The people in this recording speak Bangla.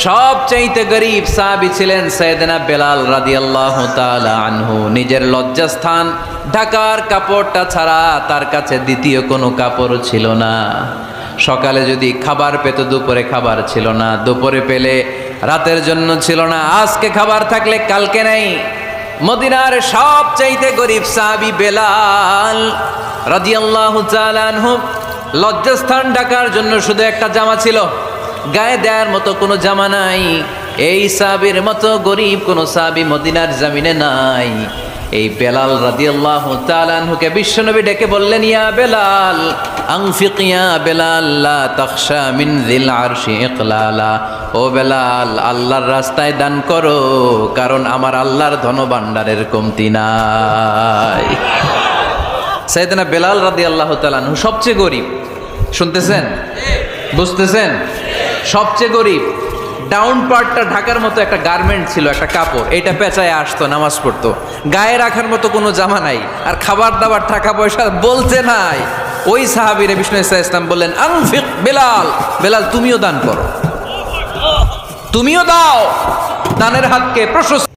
সবচাইতে গরিব সাহাবী ছিলেন সাইয়েদনা বেলাল রাদিয়াল্লাহু তাআলা আনহু। নিজের লজ্জাস্থান ঢাকার কাপড়টা ছাড়া তার কাছে দ্বিতীয় কোনো কাপড় ছিল না। সকালে যদি খাবার পেত, দুপুরে খাবার ছিল না, দুপুরে পেলে রাতের জন্য ছিল না, আজকে খাবার থাকলে কালকে নেই। মদিনার সবচাইতে গরিব সাহাবী বেলাল রাদিয়াল্লাহু তাআলা আনহু, লজ্জাস্থান ঢাকার জন্য শুধু একটা জামা ছিল, গায়ে দেওয়ার মতো কোনো জামা নাই। এই সাহাবীর মতো গরিব কোনো সাহাবী মদিনার জমিনে নাই। এই বেলাল রাদিয়াল্লাহু তাআলা আনহুকে বিশ্বনবী ডেকে বললেন, ইয়া বেলাল আনফিক ইয়া বেলাল লা তাখশা মিন যিল আরশি ইকলালা। ও বেলাল, আল্লাহর রাস্তায় দান করো, কারণ আমার আল্লাহর ধনভাণ্ডারের কমতি নাই। সাইয়েদনা বেলাল রাদিয়াল্লাহু তাআলা আনহু সবচেয়ে গরিব। শুনতেছেন? বুঝতেছেন? সবচেয়ে গরিব। ডাউন পার্টটা ঢাকার মতো একটা গার্মেন্ট ছিল, একটা কাপড়, এটা পেঁচায় আসতো, নামাজ পড়তো। গায়ে রাখার মতো কোনো জামা নাই, আর খাবার দাবার টাকা পয়সা বলতে নাই। ওই সাহাবীরে বিষ্ণু ইসলাম বললেন, আনফিক বেলাল, বেলাল তুমিও দান করো, তুমিও দাও। দানের হাতকে প্রশস্ত